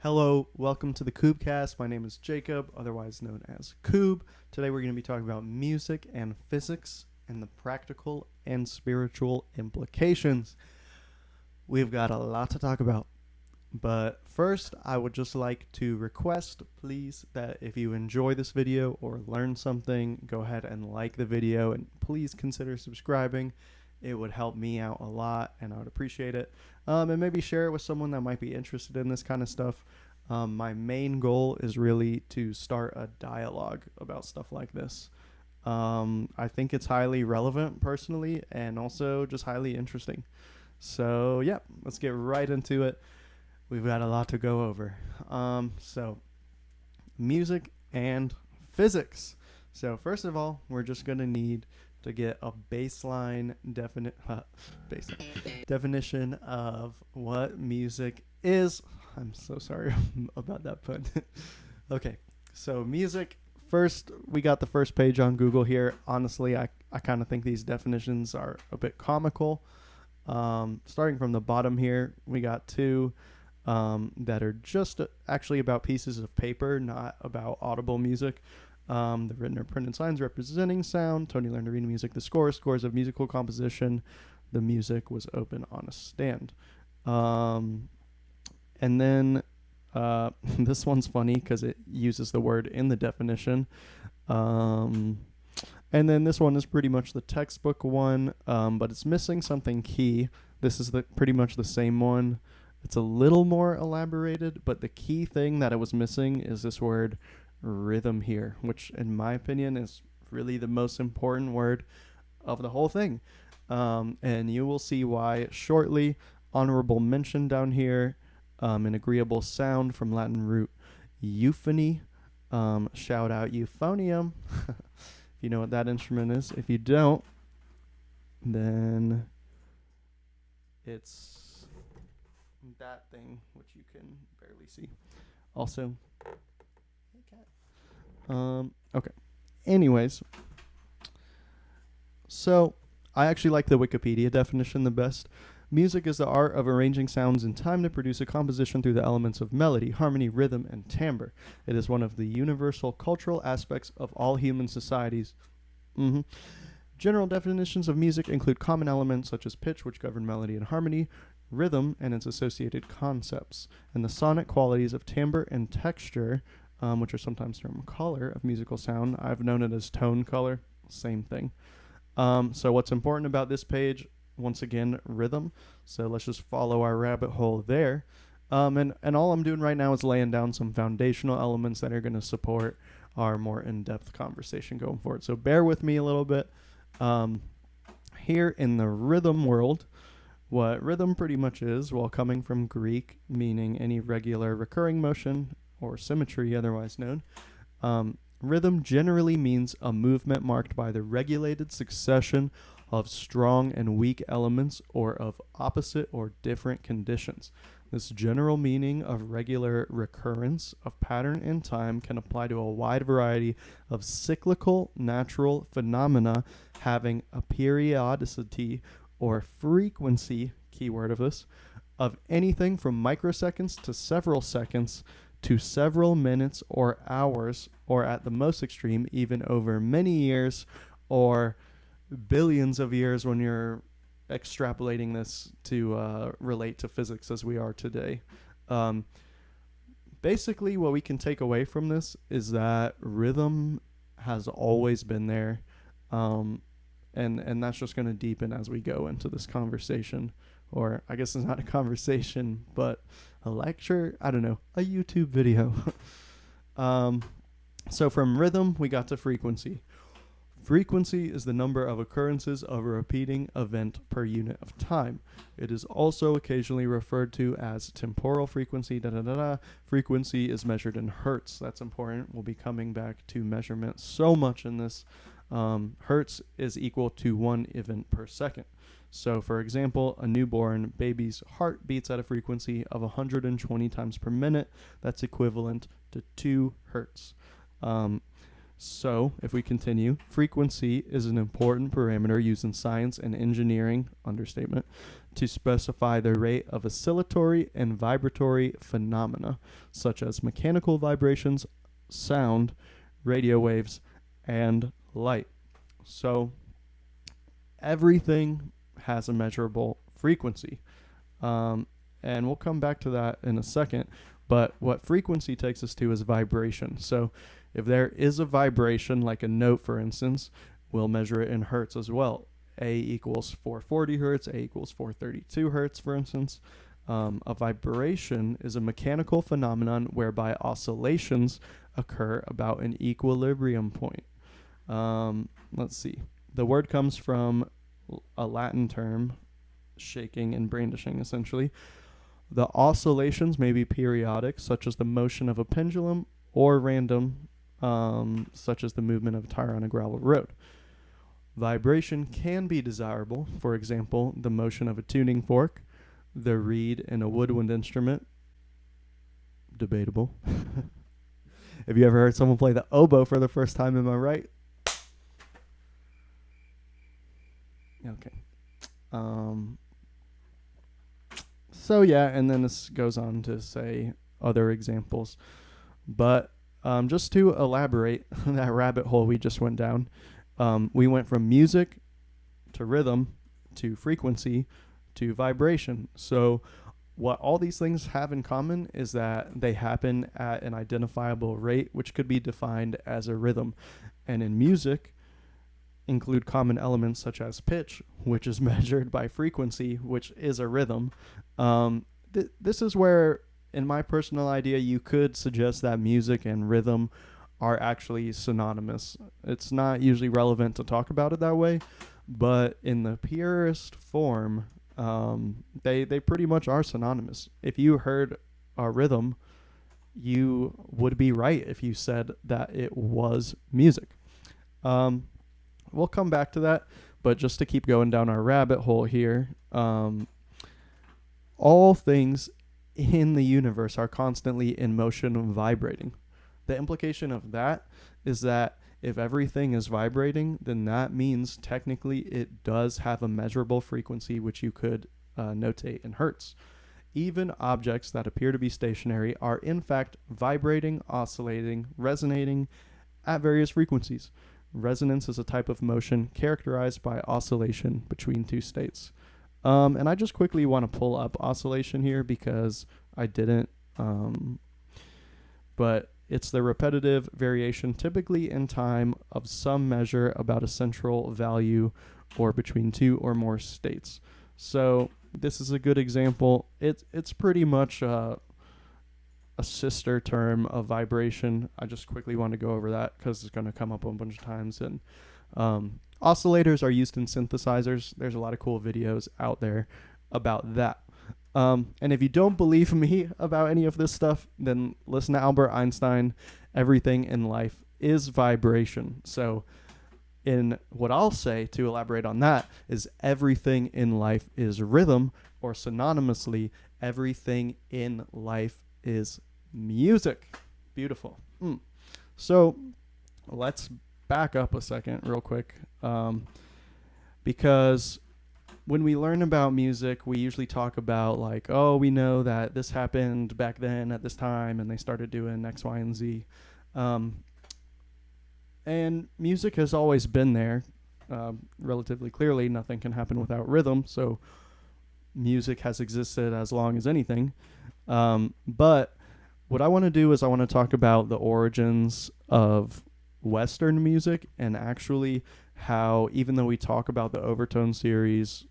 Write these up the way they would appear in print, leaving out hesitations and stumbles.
Hello, welcome to the Coobcast. My name is Jacob, otherwise known as Coob. Today we're going to be talking about music and physics and the practical and spiritual implications. We've got a lot to talk about. But first, I would just like to request, please, that if you enjoy this video or learn something, go ahead and like the video and please consider subscribing. It would help me out a lot and I would appreciate it. And maybe share it with someone that might be interested in this kind of stuff. My main goal is really to start a dialogue about stuff like this. I think it's highly relevant personally and also just highly interesting. So yeah, let's get right into it. We've got a lot to go over. So music and physics. So first of all, we're just going to need to get a baseline definition of what music is. I'm so sorry about that pun. Okay, so music. First, we got the first page on Google here. Honestly, I kind of think these definitions are a bit comical. Starting from the bottom here, we got two that are just actually about pieces of paper, not about audible music. The written or printed signs representing sound. Tony learned to read music. The scores of musical composition. The music was open on a stand. And then this one's funny because it uses the word in the definition. And then this one is pretty much the textbook one, but it's missing something key. This is pretty much the same one. It's a little more elaborated, but the key thing that it was missing is this word rhythm here, which in my opinion is really the most important word of the whole thing. And you will see why shortly. Honorable mention down here, an agreeable sound from Latin root euphony. Shout out euphonium. If you know what that instrument is. If you don't, then it's that thing, which you can barely see. Also, okay. Anyways, so I actually like the Wikipedia definition the best. Music is the art of arranging sounds in time to produce a composition through the elements of melody, harmony, rhythm, and timbre. It is one of the universal cultural aspects of all human societies. General definitions of music include common elements such as pitch, which govern melody and harmony, rhythm and its associated concepts, and the sonic qualities of timbre and texture, which are sometimes termed color of musical sound. I've known it as tone color, same thing. So what's important about this page, once again, rhythm. So let's just follow our rabbit hole there. And all I'm doing right now is laying down some foundational elements that are going to support our more in-depth conversation going forward. So bear with me a little bit. Here in the rhythm world, what rhythm pretty much is, well, coming from Greek, meaning any regular recurring motion or symmetry, otherwise known. Rhythm generally means a movement marked by the regulated succession of strong and weak elements or of opposite or different conditions. This general meaning of regular recurrence of pattern in time can apply to a wide variety of cyclical natural phenomena having a periodicity or frequency, keyword of this, of anything from microseconds to several seconds to several minutes or hours, or at the most extreme, even over many years or billions of years when you're extrapolating this to relate to physics as we are today. Basically, what we can take away from this is that rhythm has always been there, and that's just going to deepen as we go into this conversation. Or I guess it's not a conversation, but a lecture, I don't know, a YouTube video. So from rhythm, we got to frequency. Frequency is the number of occurrences of a repeating event per unit of time. It is also occasionally referred to as temporal frequency. Frequency is measured in hertz. That's important. We'll be coming back to measurement so much in this. Hertz is equal to 1 event per second. So, for example, a newborn baby's heart beats at a frequency of 120 times per minute. That's equivalent to 2 hertz. So, if we continue, frequency is an important parameter used in science and engineering, understatement, to specify the rate of oscillatory and vibratory phenomena, such as mechanical vibrations, sound, radio waves, and light. So everything has a measurable frequency. And we'll come back to that in a second. But what frequency takes us to is vibration. So if there is a vibration, like a note, for instance, we'll measure it in hertz as well. A equals 440 hertz, A equals 432 hertz, for instance. A vibration is a mechanical phenomenon whereby oscillations occur about an equilibrium point. Let's see. The word comes from a Latin term, shaking and brandishing, essentially. The oscillations may be periodic, such as the motion of a pendulum, or random, such as the movement of a tire on a gravel road. Vibration can be desirable, for example, the motion of a tuning fork, the reed in a woodwind instrument. Debatable. Have you ever heard someone play the oboe for the first time? Am I right? Okay. So yeah, and then this goes on to say other examples. But just to elaborate that rabbit hole we just went down, we went from music to rhythm to frequency to vibration. So what all these things have in common is that they happen at an identifiable rate, which could be defined as a rhythm. And in music, include common elements such as pitch, which is measured by frequency, which is a rhythm. This is where, in my personal idea, you could suggest that music and rhythm are actually synonymous. It's not usually relevant to talk about it that way, but in the purest form, they pretty much are synonymous. If you heard a rhythm, you would be right if you said that it was music. We'll come back to that, but just to keep going down our rabbit hole here, all things in the universe are constantly in motion and vibrating. The implication of that is that if everything is vibrating, then that means technically it does have a measurable frequency, which you could notate in hertz. Even objects that appear to be stationary are in fact vibrating, oscillating, resonating at various frequencies. Resonance is a type of motion characterized by oscillation between two states. And I just quickly want to pull up oscillation here because I didn't. But it's the repetitive variation, typically in time, of some measure about a central value or between two or more states. So this is a good example. It's pretty much a sister term of vibration. I just quickly want to go over that because it's going to come up a bunch of times. And oscillators are used in synthesizers. There's a lot of cool videos out there about that. And if you don't believe me about any of this stuff, then listen to Albert Einstein. Everything in life is vibration. So in what I'll say to elaborate on that is everything in life is rhythm, or synonymously, everything in life is music. Beautiful. So let's back up a second real quick, because when we learn about music, we usually talk about like, oh, we know that this happened back then at this time and they started doing X, Y, and Z. And music has always been there relatively clearly. Nothing can happen without rhythm. So music has existed as long as anything. But what I want to do is I want to talk about the origins of Western music, and actually how, even though we talk about the Overtone series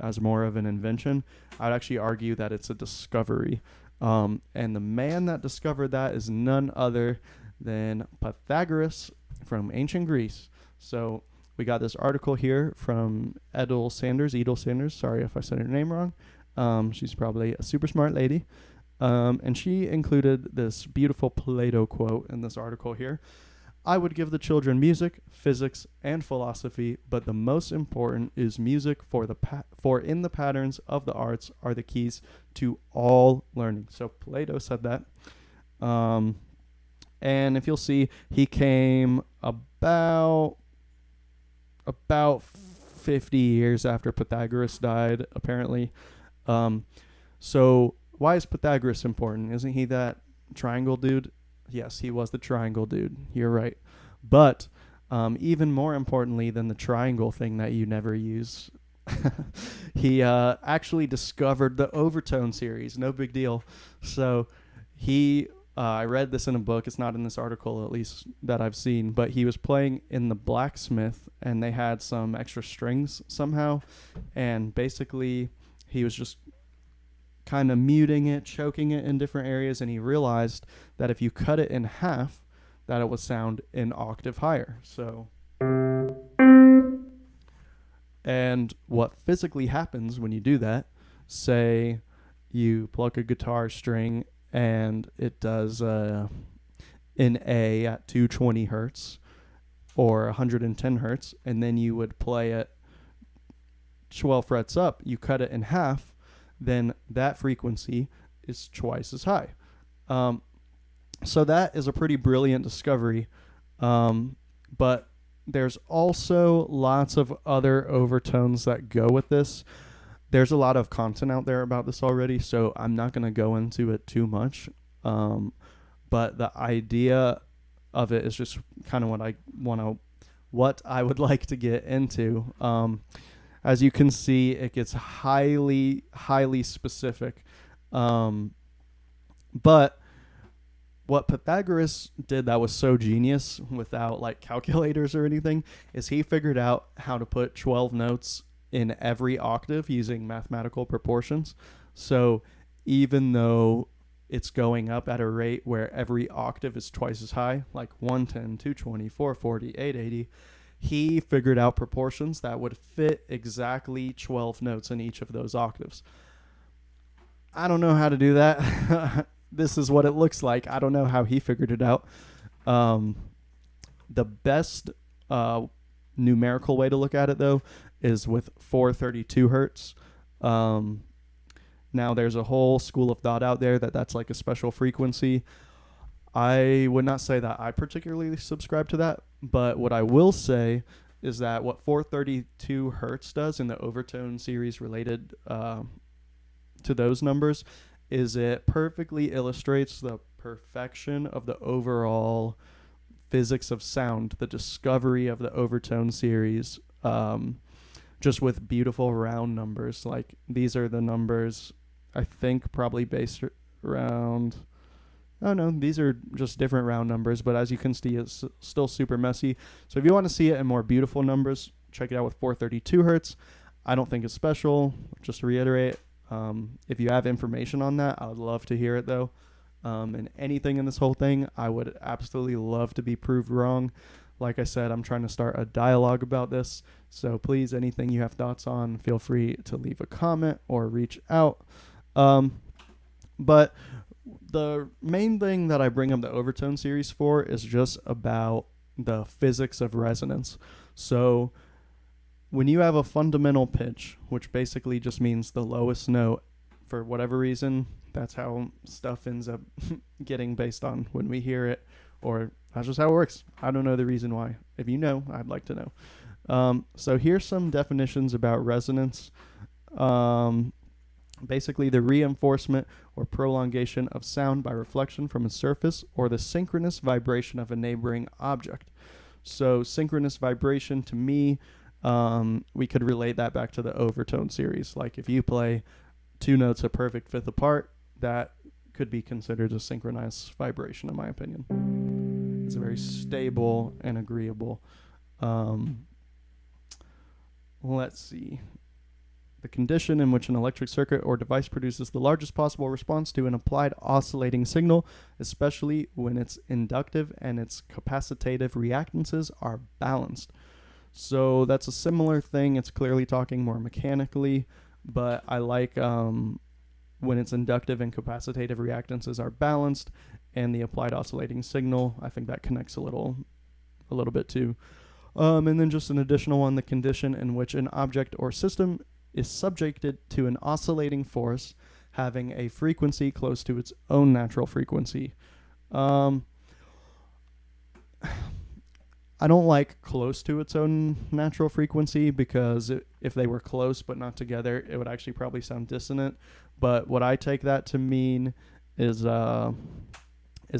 as more of an invention, I'd actually argue that it's a discovery. And the man that discovered that is none other than Pythagoras from ancient Greece. So we got this article here from Edel Sanders. Sorry if I said her name wrong. She's probably a super smart lady. And she included this beautiful Plato quote in this article here. I would give the children music, physics, and philosophy, but the most important is music, for in the patterns of the arts are the keys to all learning. So Plato said that. And if you'll see, he came about 50 years after Pythagoras died, apparently. So why is Pythagoras important? Isn't he that triangle dude? Yes, he was the triangle dude. You're right. But even more importantly than the triangle thing that you never use, he actually discovered the overtone series. No big deal. So I read this in a book. It's not in this article, at least that I've seen, but he was playing in the blacksmith and they had some extra strings somehow. And basically he was just kind of muting it, choking it in different areas. And he realized that if you cut it in half, that it would sound an octave higher. So, and what physically happens when you do that, say you pluck a guitar string and it does an A at 220 hertz or 110 hertz, and then you would play it 12 frets up, you cut it in half, then that frequency is twice as high. So that is a pretty brilliant discovery. But there's also lots of other overtones that go with this. There's a lot of content out there about this already, so I'm not going to go into it too much. But the idea of it is just kind of what I would like to get into. As you can see, it gets highly, highly specific. But what Pythagoras did that was so genius without like calculators or anything is he figured out how to put 12 notes in every octave using mathematical proportions. So even though it's going up at a rate where every octave is twice as high, like 110, 220, 440, 880, he figured out proportions that would fit exactly 12 notes in each of those octaves. I don't know how to do that. This is what it looks like. I don't know how he figured it out. The best numerical way to look at it, though, is with 432 hertz. Now, there's a whole school of thought out there that that's like a special frequency. I would not say that I particularly subscribe to that, but what I will say is that what 432 hertz does in the overtone series related to those numbers is it perfectly illustrates the perfection of the overall physics of sound, the discovery of the overtone series, just with beautiful round numbers. Like these are the numbers, I think, probably based around... Oh, no, these are just different round numbers, but as you can see, it's still super messy. So if you want to see it in more beautiful numbers, check it out with 432 hertz. I don't think it's special, just to reiterate. If you have information on that, I would love to hear it, though. And anything in this whole thing, I would absolutely love to be proved wrong. Like I said, I'm trying to start a dialogue about this. So please, anything you have thoughts on, feel free to leave a comment or reach out. But the main thing that I bring up the overtone series for is just about the physics of resonance. So when you have a fundamental pitch, which basically just means the lowest note, for whatever reason, that's how stuff ends up getting based on when we hear it, or that's just how it works. I don't know the reason why. If you know, I'd like to know. So here's some definitions about resonance. Basically, the reinforcement or prolongation of sound by reflection from a surface or the synchronous vibration of a neighboring object. So synchronous vibration, to me, we could relate that back to the overtone series. Like if you play two notes a perfect fifth apart, that could be considered a synchronized vibration, in my opinion. It's very stable and agreeable. Let's see. The condition in which an electric circuit or device produces the largest possible response to an applied oscillating signal, especially when its inductive and its capacitive reactances are balanced. So that's a similar thing. It's clearly talking more mechanically, but I like when its inductive and capacitive reactances are balanced and the applied oscillating signal. I think that connects a little bit too. And then just an additional one, the condition in which an object or system is subjected to an oscillating force having a frequency close to its own natural frequency. I I don't like close to its own natural frequency because if they were close but not together, it would actually probably sound dissonant. But what I take that to mean is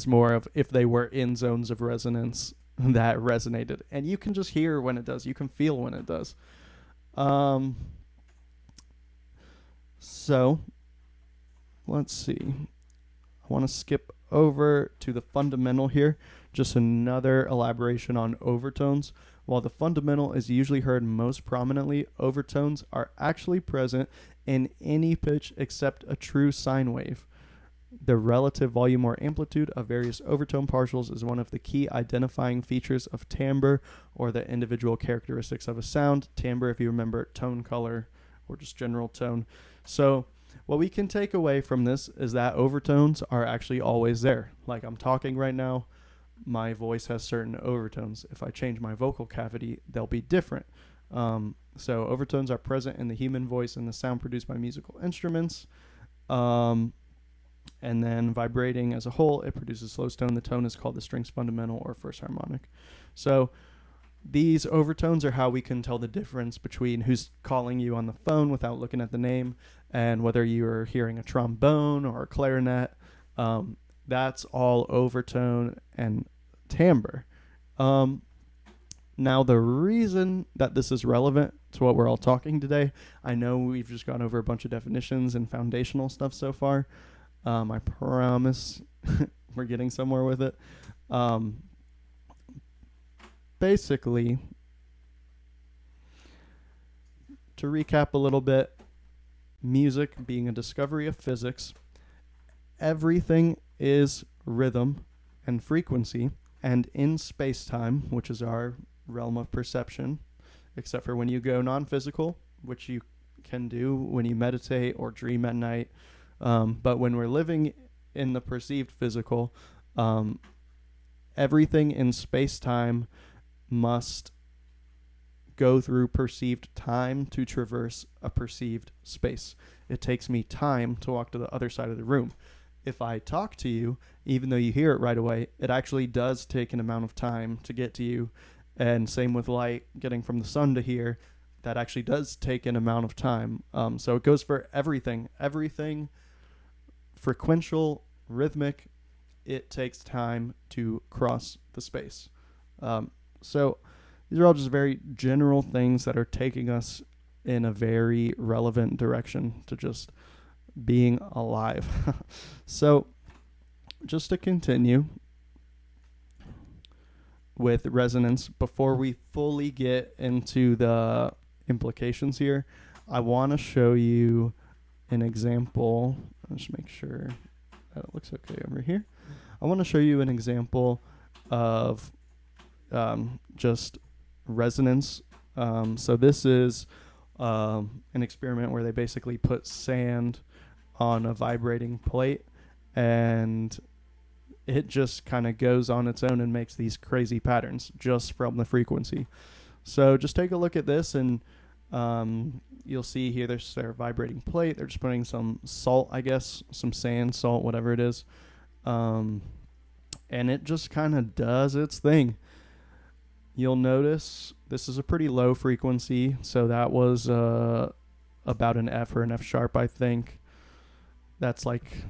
more of if they were in zones of resonance that resonated, and you can just hear when it does. You can feel when it does. So let's see. I want to skip over to the fundamental here. Just another elaboration on overtones. While the fundamental is usually heard most prominently, overtones are actually present in any pitch except a true sine wave. The relative volume or amplitude of various overtone partials is one of the key identifying features of timbre, or the individual characteristics of a sound. Timbre, if you remember, tone color or just general tone. So what we can take away from this is that overtones are actually always there. Like I'm talking right now, my voice has certain overtones. If I change my vocal cavity, they'll be different. So overtones are present in the human voice and the sound produced by musical instruments. And then vibrating as a whole, it produces slow tone. The tone is called the string's fundamental or first harmonic. So these overtones are how we can tell the difference between who's calling you on the phone without looking at the name and whether you're hearing a trombone or a clarinet. That's all overtone and timbre. Now, the reason that this is relevant to what we're all talking today, I know we've just gone over a bunch of definitions and foundational stuff so far. I promise we're getting somewhere with it. Basically, to recap a little bit, music being a discovery of physics, everything is rhythm and frequency, and in space-time, which is our realm of perception, except for when you go non-physical, which you can do when you meditate or dream at night. But when we're living in the perceived physical, everything in space-time must go through perceived time to traverse a perceived space. It takes me time to walk to the other side of the room. If I talk to you, even though you hear it right away, it actually does take an amount of time to get to you. And same with light getting from the sun to here, that actually does take an amount of time. So it goes for everything. Everything frequential, rhythmic, it takes time to cross the space. So these are all just very general things that are taking us in a very relevant direction to just being alive. So just to continue with resonance, before we fully get into the implications here, I want to show you an example. I'll just make sure that it looks okay over here. I want to show you an example of just resonance. So this is an experiment where they basically put sand on a vibrating plate, and it just kind of goes on its own and makes these crazy patterns just from the frequency. So just take a look at this, and you'll see here there's their vibrating plate. They're just putting some salt, I guess, some sand, salt, whatever it is. And it just kind of does its thing. You'll notice this is a pretty low frequency, so that was about an F or an F sharp, I think. That's like,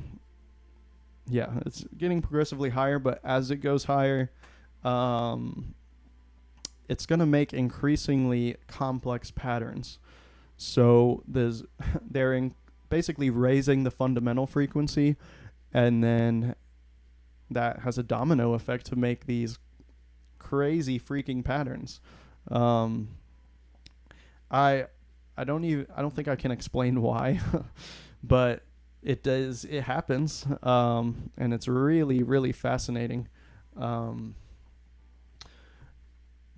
yeah, it's getting progressively higher, but as it goes higher, it's going to make increasingly complex patterns. So they're basically raising the fundamental frequency, and then that has a domino effect to make these crazy freaking patterns. I don't think I can explain why, but it happens, and it's really, really fascinating. The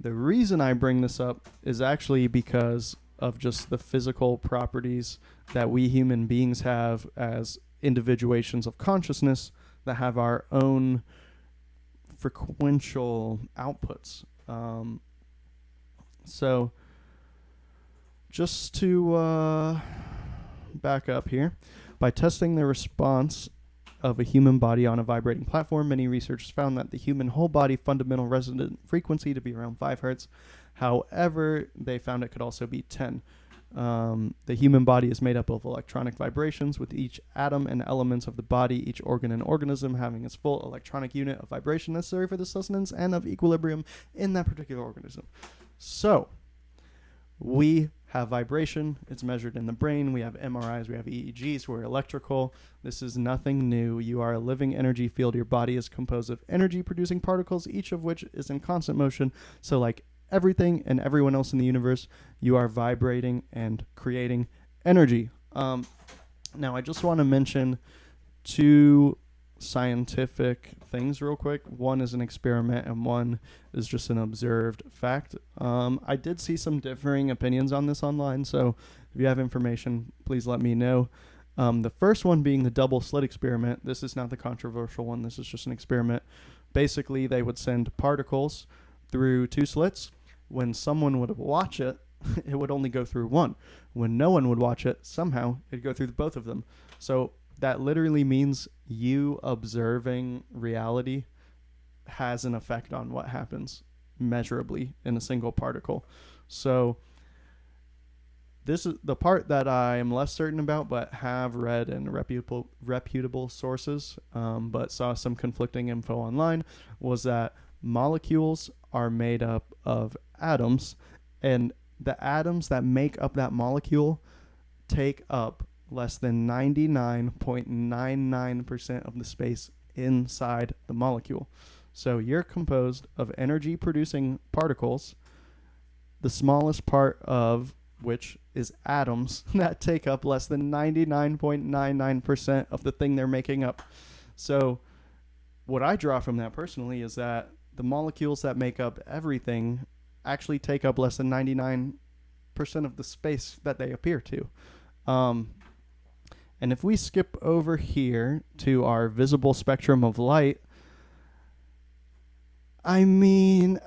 reason I bring this up is actually because of just the physical properties that we human beings have as individuations of consciousness that have our own frequential outputs. So just to back up here, by testing the response of a human body on a vibrating platform. Many researchers found that the human whole body fundamental resonant frequency to be around 5 hertz. However, they found it could also be 10. The human body is made up of electronic vibrations, with each atom and elements of the body, each organ and organism having its full electronic unit of vibration necessary for the sustenance and of equilibrium in that particular organism. So, we have vibration. It's measured in the brain. We have MRIs. We have EEGs. We're electrical. This is nothing new. You are a living energy field. Your body is composed of energy-producing particles, each of which is in constant motion. So, like everything and everyone else in the universe, you are vibrating and creating energy. Now, I just want to mention 2 scientific things real quick. One is an experiment and one is just an observed fact. I did see some differing opinions on this online, so if you have information, please let me know. The first one being the double slit experiment. This is not the controversial one. This is just an experiment. Basically, they would send particles through 2 slits. When someone would watch it, it would only go through one. When no one would watch it, somehow it'd go through both of them. So that literally means you observing reality has an effect on what happens measurably in a single particle. So this is the part that I am less certain about, but have read in reputable sources, but saw some conflicting info online, was that molecules are made up of atoms, and the atoms that make up that molecule take up less than 99.99% of the space inside the molecule. So you're composed of energy-producing particles, the smallest part of which is atoms that take up less than 99.99% of the thing they're making up. So what I draw from that personally is that the molecules that make up everything actually take up less than 99% of the space that they appear to. And if we skip over here to our visible spectrum of light, I mean,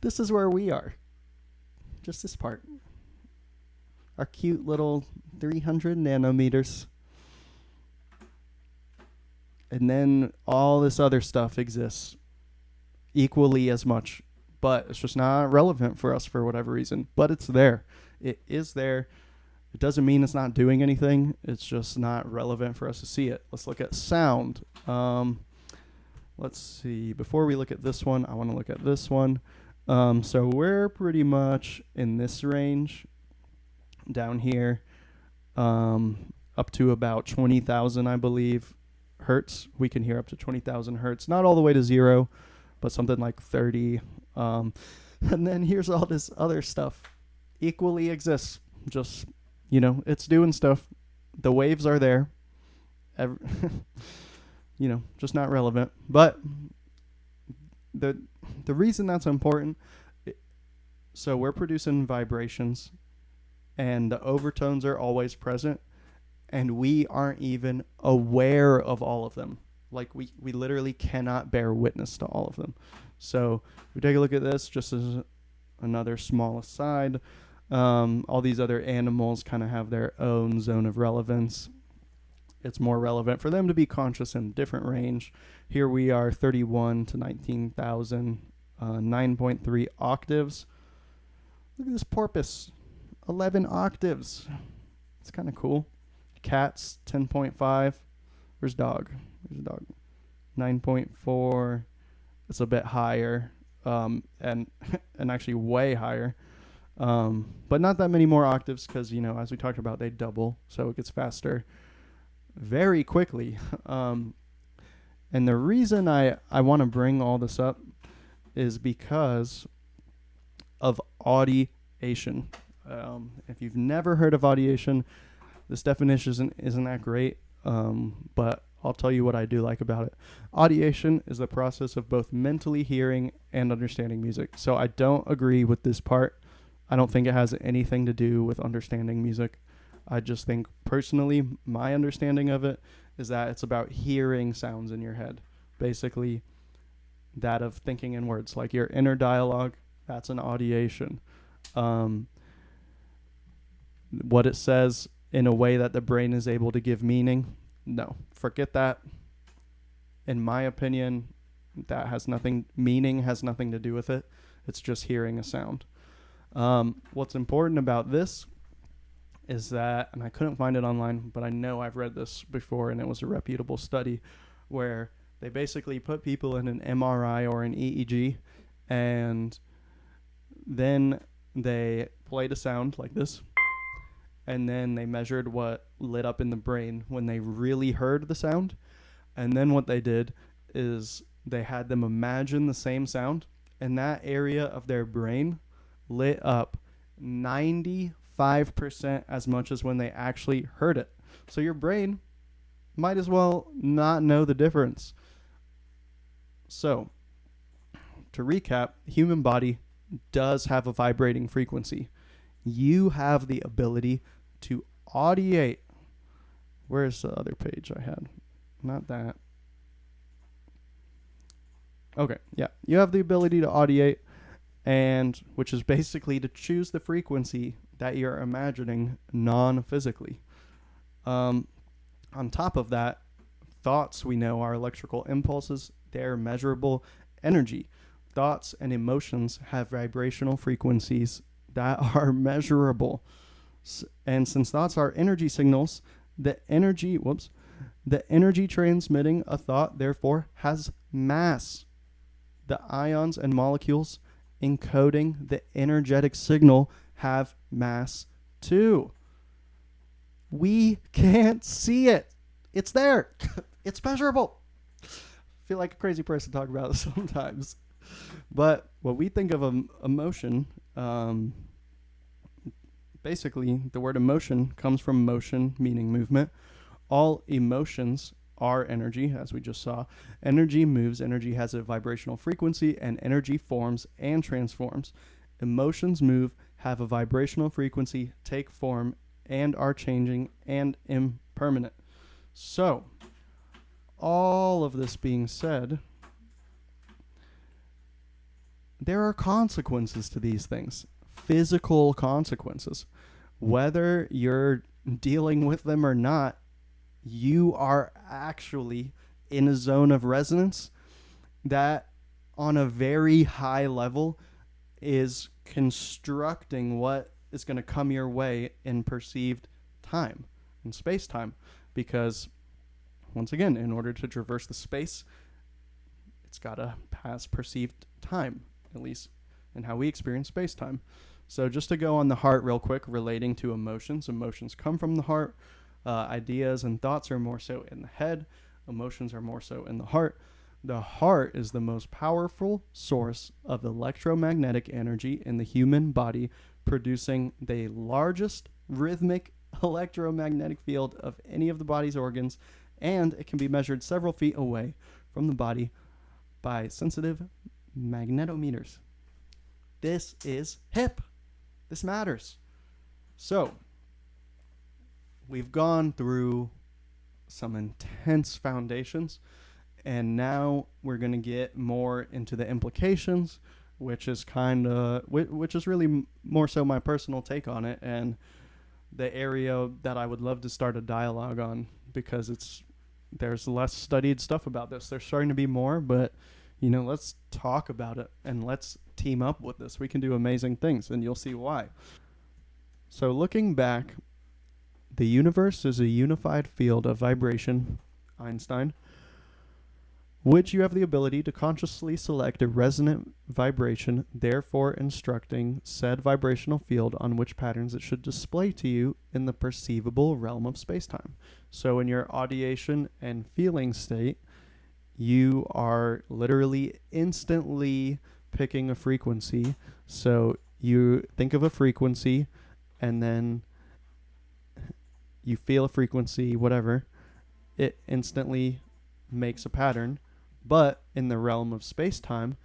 this is where we are. Just this part. Our cute little 300 nanometers. And then all this other stuff exists equally as much, but it's just not relevant for us for whatever reason. But it's there. It is there. It doesn't mean it's not doing anything. It's just not relevant for us to see it. Let's look at sound. Let's see. Before we look at this one, I want to look at this one. So we're pretty much in this range down here, up to about 20,000, I believe, hertz. We can hear up to 20,000 hertz. Not all the way to 0, but something like 30. And then here's all this other stuff. Equally exists. Just, it's doing stuff. The waves are there. Just not relevant. But the reason that's important, so we're producing vibrations, and the overtones are always present, and we aren't even aware of all of them. Like, we literally cannot bear witness to all of them. So if we take a look at this, just as another small aside, all these other animals kind of have their own zone of relevance. It's more relevant for them to be conscious in a different range. Here we are, 31 to 19,000, 9.3 octaves. Look at this porpoise, 11 octaves. It's kind of cool. Cats, 10.5. Where's dog? There's a dog. 9.4. It's a bit higher, and actually way higher. But not that many more octaves because, as we talked about, they double, so it gets faster very quickly. And the reason I want to bring all this up is because of audiation. If you've never heard of audiation, this definition isn't that great, but I'll tell you what I do like about it. Audiation is the process of both mentally hearing and understanding music. So I don't agree with this part. I don't think it has anything to do with understanding music. I just think personally, my understanding of it is that it's about hearing sounds in your head. Basically, that of thinking in words, like your inner dialogue, that's an audiation. What it says in a way that the brain is able to give meaning. No, forget that. In my opinion, that has nothing, meaning has nothing to do with it. It's just hearing a sound. What's important about this is that, and I couldn't find it online, but I know I've read this before, and it was a reputable study where they basically put people in an MRI or an EEG, and then they played a sound like this, and then they measured what lit up in the brain when they really heard the sound. And then what they did is they had them imagine the same sound, and that area of their brain lit up 95% as much as when they actually heard it. So your brain might as well not know the difference. So, to recap, human body does have a vibrating frequency. You have the ability to audiate. Where's the other page I had? Not that. Okay, yeah. You have the ability to audiate, and which is basically to choose the frequency that you're imagining non-physically. On top of that, thoughts, we know, are electrical impulses. They're measurable energy. Thoughts and emotions have vibrational frequencies that are measurable. And since thoughts are energy signals, the energy transmitting a thought, therefore, has mass. The ions and molecules encoding the energetic signal have mass too. We can't see it. It's there. It's measurable. I feel like a crazy person talking about this sometimes. But what we think of emotion, basically the word emotion comes from motion, meaning movement. All emotions are energy, as we just saw. Energy moves, energy has a vibrational frequency, and energy forms and transforms. Emotions move, have a vibrational frequency, take form, and are changing and impermanent. So, all of this being said, there are consequences to these things, physical consequences. Whether you're dealing with them or not, you are actually in a zone of resonance that on a very high level is constructing what is going to come your way in perceived time, in space-time. Because, once again, in order to traverse the space, it's got to pass perceived time, at least in how we experience space-time. So just to go on the heart real quick, relating to emotions. Emotions come from the heart. Ideas and thoughts are more so in the head. Emotions are more so in the heart. The heart is the most powerful source of electromagnetic energy in the human body, producing the largest rhythmic electromagnetic field of any of the body's organs, and it can be measured several feet away from the body by sensitive magnetometers. This is hip. This matters. So, we've gone through some intense foundations, and now we're going to get more into the implications, which is really more so my personal take on it, and the area that I would love to start a dialogue on, because there's less studied stuff about this. There's starting to be more, but let's talk about it and let's team up with this. We can do amazing things, and you'll see why. So looking back, the universe is a unified field of vibration, Einstein, which you have the ability to consciously select a resonant vibration, therefore instructing said vibrational field on which patterns it should display to you in the perceivable realm of spacetime. So in your audiation and feeling state, you are literally instantly picking a frequency. So you think of a frequency, and then you feel a frequency, whatever, it instantly makes a pattern. But in the realm of space-time,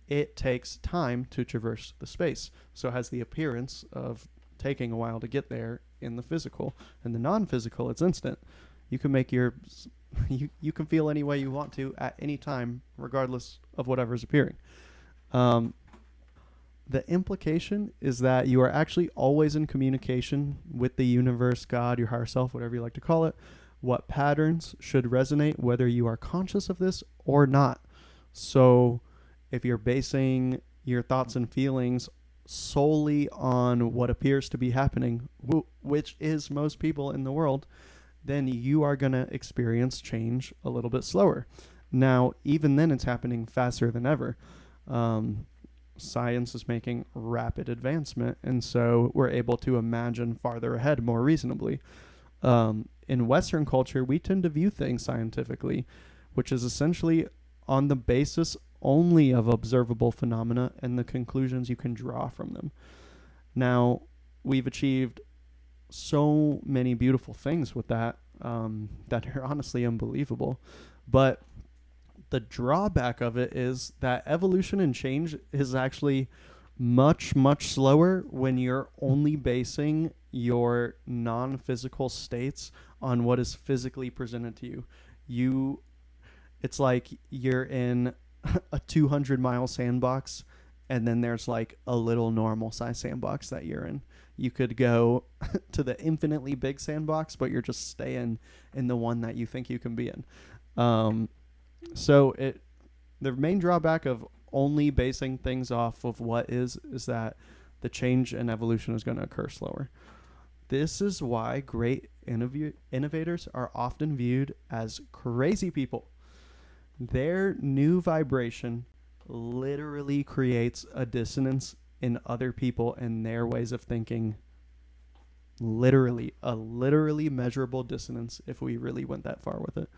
it takes time to traverse the space. So it has the appearance of taking a while to get there in the physical. In the non-physical, it's instant. You can make you can feel any way you want to at any time, regardless of whatever's appearing. The The implication is that you are actually always in communication with the universe, God, your higher self, whatever you like to call it. What patterns should resonate, whether you are conscious of this or not. So if you're basing your thoughts and feelings solely on what appears to be happening, which is most people in the world, then you are going to experience change a little bit slower. Now, even then, it's happening faster than ever. Science is making rapid advancement, and so we're able to imagine farther ahead more reasonably. In Western culture, we tend to view things scientifically, which is essentially on the basis only of observable phenomena and the conclusions you can draw from them. Now, we've achieved so many beautiful things with that that are honestly unbelievable. But the drawback of it is that evolution and change is actually much, much slower when you're only basing your non-physical states on what is physically presented to you. It's like you're in a 200-mile sandbox, and then there's like a little normal size sandbox that you're in. You could go to the infinitely big sandbox, but you're just staying in the one that you think you can be in. So the main drawback of only basing things off of what is that the change and evolution is going to occur slower. This is why great innovators are often viewed as crazy people. Their new vibration literally creates a dissonance in other people and their ways of thinking. Literally measurable dissonance if we really went that far with it.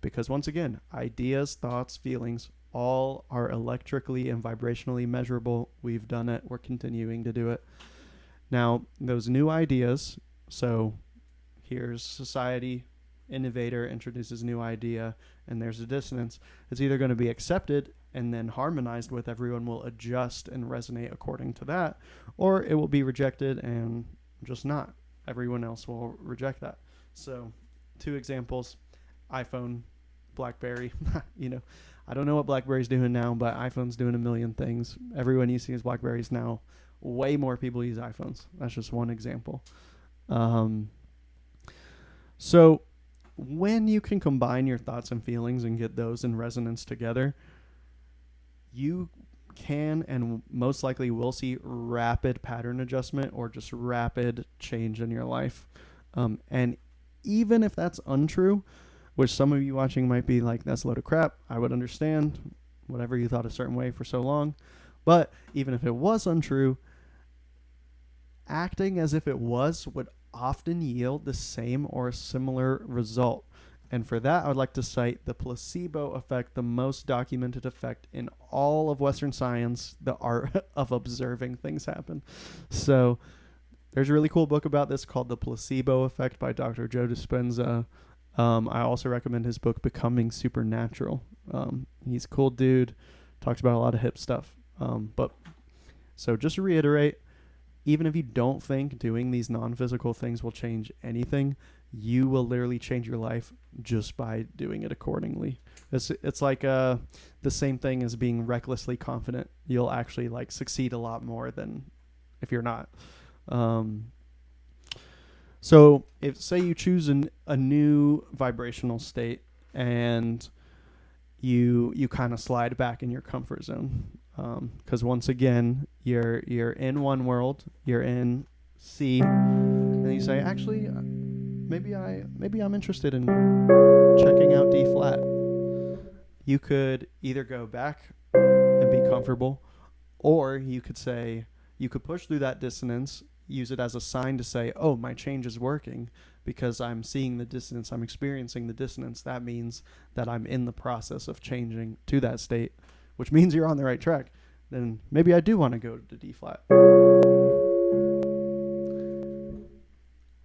Because once again, ideas, thoughts, feelings, all are electrically and vibrationally measurable. We've done it. We're continuing to do it. Now, those new ideas, so here's society, innovator introduces new idea, and there's a dissonance. It's either going to be accepted and then harmonized with, everyone will adjust and resonate according to that, or it will be rejected and just not. Everyone else will reject that. So 2 examples, iPhone, BlackBerry. I don't know what BlackBerry's doing now, but iPhone's doing a million things. Everyone you see is BlackBerries now. Way more people use iPhones. That's just one example. So when you can combine your thoughts and feelings and get those in resonance together, you can and most likely will see rapid pattern adjustment or just rapid change in your life. And even if that's untrue, which some of you watching might be like, that's a load of crap, I would understand whatever you thought a certain way for so long. But even if it was untrue, acting as if it was would often yield the same or a similar result. And for that, I would like to cite the placebo effect, the most documented effect in all of Western science, the art of observing things happen. So there's a really cool book about this called The Placebo Effect by Dr. Joe Dispenza. I also recommend his book, Becoming Supernatural. He's a cool dude, talks about a lot of hip stuff. So just to reiterate, even if you don't think doing these non-physical things will change anything, you will literally change your life just by doing it accordingly. It's like the same thing as being recklessly confident. You'll actually succeed a lot more than if you're not. So if say you choose a new vibrational state and you kind of slide back in your comfort zone, because once again you're in one world, you're in C, and you say, actually, maybe I'm interested in checking out D flat. You could either go back and be comfortable, or you could push through that dissonance, use it as a sign to say, oh, my change is working because I'm seeing the dissonance, I'm experiencing the dissonance. That means that I'm in the process of changing to that state, which means you're on the right track. Then maybe I do want to go to D flat.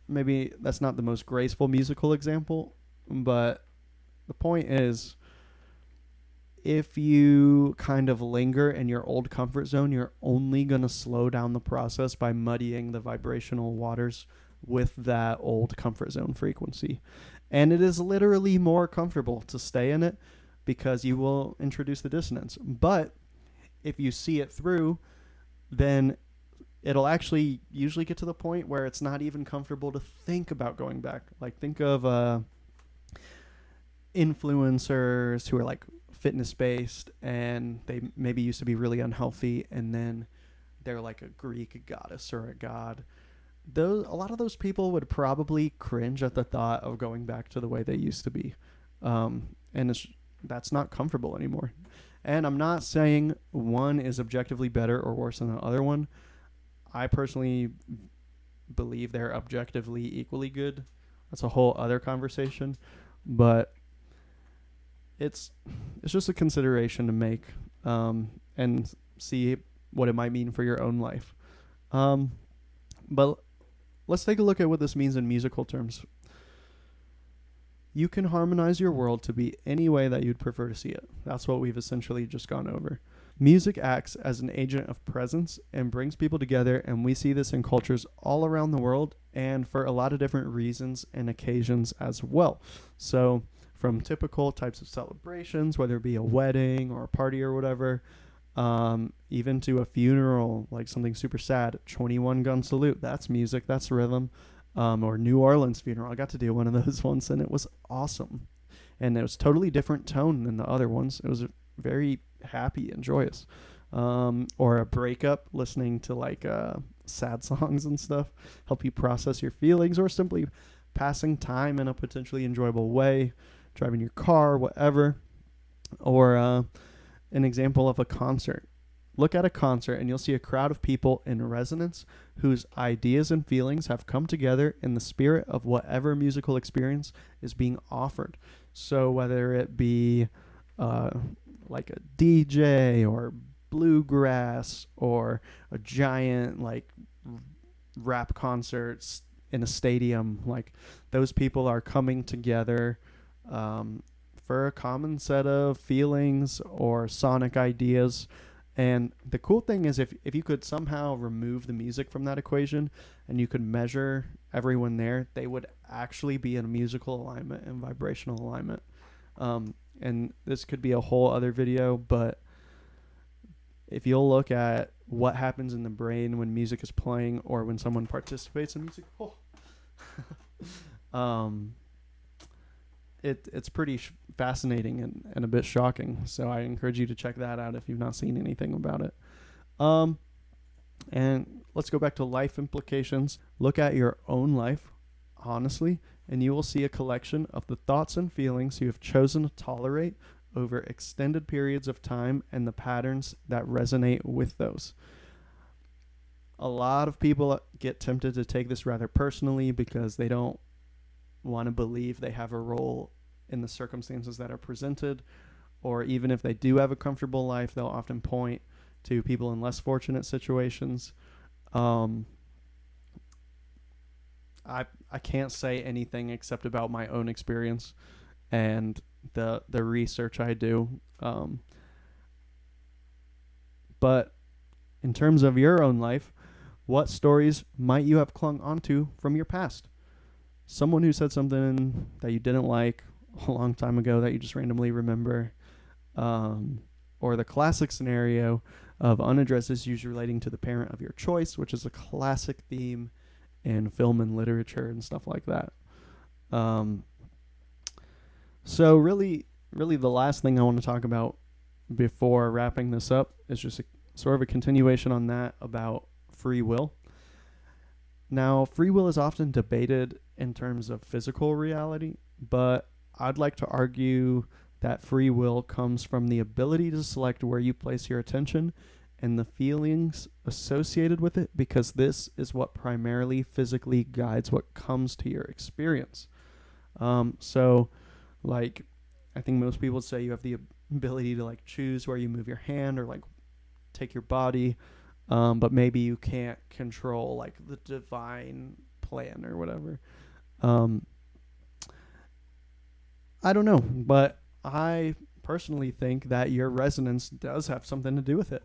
Maybe that's not the most graceful musical example, but the point is, if you kind of linger in your old comfort zone, you're only going to slow down the process by muddying the vibrational waters with that old comfort zone frequency. And it is literally more comfortable to stay in it because you will introduce the dissonance. But if you see it through, then it'll actually usually get to the point where it's not even comfortable to think about going back. Like, think of influencers who are like fitness based and they maybe used to be really unhealthy, and then they're like a Greek goddess or a god. A lot of those people would probably cringe at the thought of going back to the way they used to be, and that's not comfortable anymore. And I'm not saying one is objectively better or worse than the other one. I personally believe they're objectively equally good. That's a whole other conversation, but it's just a consideration to make, and see what it might mean for your own life. But let's take a look at what this means in musical terms. You can harmonize your world to be any way that you'd prefer to see it. That's what we've essentially just gone over. Music acts as an agent of presence and brings people together, and we see this in cultures all around the world and for a lot of different reasons and occasions as well. So from typical types of celebrations, whether it be a wedding or a party or whatever, even to a funeral, like something super sad, 21 Gun Salute, that's music, that's rhythm. Or New Orleans funeral. I got to do one of those once, and it was awesome. And it was totally different tone than the other ones. It was very happy and joyous. Or a breakup, listening to like sad songs and stuff, help you process your feelings, or simply passing time in a potentially enjoyable way, driving your car, whatever. Or an example of a concert. Look at a concert and you'll see a crowd of people in resonance whose ideas and feelings have come together in the spirit of whatever musical experience is being offered. So whether it be like a DJ or bluegrass or a giant like rap concerts in a stadium, like those people are coming together for a common set of feelings or sonic ideas. And the cool thing is if you could somehow remove the music from that equation and you could measure everyone there, they would actually be in a musical alignment and vibrational alignment. And this could be a whole other video, but if you'll look at what happens in the brain when music is playing or when someone participates in music, it's pretty fascinating and a bit shocking. So I encourage you to check that out if you've not seen anything about it. And let's go back to life implications. Look at your own life, honestly, and you will see a collection of the thoughts and feelings you have chosen to tolerate over extended periods of time and the patterns that resonate with those. A lot of people get tempted to take this rather personally because they don't want to believe they have a role in the circumstances that are presented, or even if they do have a comfortable life, they'll often point to people in less fortunate situations. I can't say anything except about my own experience and the research I do. But in terms of your own life, what stories might you have clung onto from your past? Someone who said something that you didn't like a long time ago that you just randomly remember, or the classic scenario of unaddressed issues relating to the parent of your choice, which is a classic theme in film and literature and stuff like that. So really the last thing I want to talk about before wrapping this up is just sort of a continuation on that about free will. Now, free will is often debated in terms of physical reality, but I'd like to argue that free will comes from the ability to select where you place your attention and the feelings associated with it, because this is what primarily physically guides what comes to your experience. So, like, I think most people say you have the ability to, like, choose where you move your hand or, like, take your body, but maybe you can't control, like, the divine plan or whatever. I don't know, but I personally think that your resonance does have something to do with it.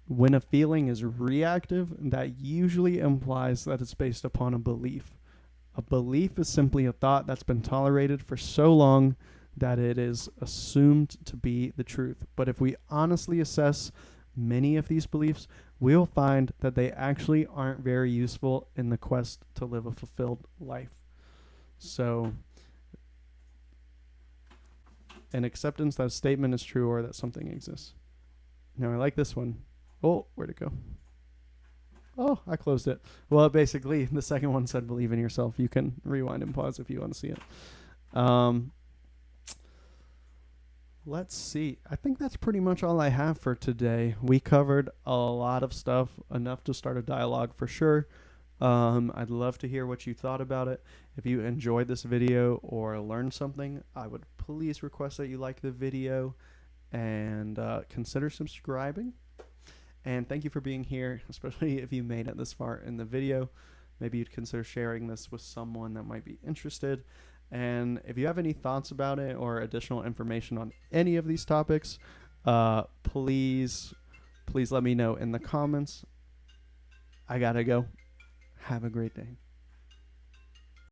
When a feeling is reactive, that usually implies that it's based upon a belief. A belief is simply a thought that's been tolerated for so long that it is assumed to be the truth. But if we honestly assess many of these beliefs, we'll find that they actually aren't very useful in the quest to live a fulfilled life. So, an acceptance that a statement is true or that something exists. Now, I like this one. Oh, where'd it go? Oh, I closed it. Well, basically, the second one said believe in yourself. You can rewind and pause if you want to see it. Let's see. I think that's pretty much all I have for today. We covered a lot of stuff, enough to start a dialogue for sure. I'd love to hear what you thought about it. If you enjoyed this video or learned something, I would please request that you like the video and consider subscribing. And thank you for being here, especially if you made it this far in the video. Maybe you'd consider sharing this with someone that might be interested. And if you have any thoughts about it or additional information on any of these topics, please let me know in the comments. I gotta go. Have a great day.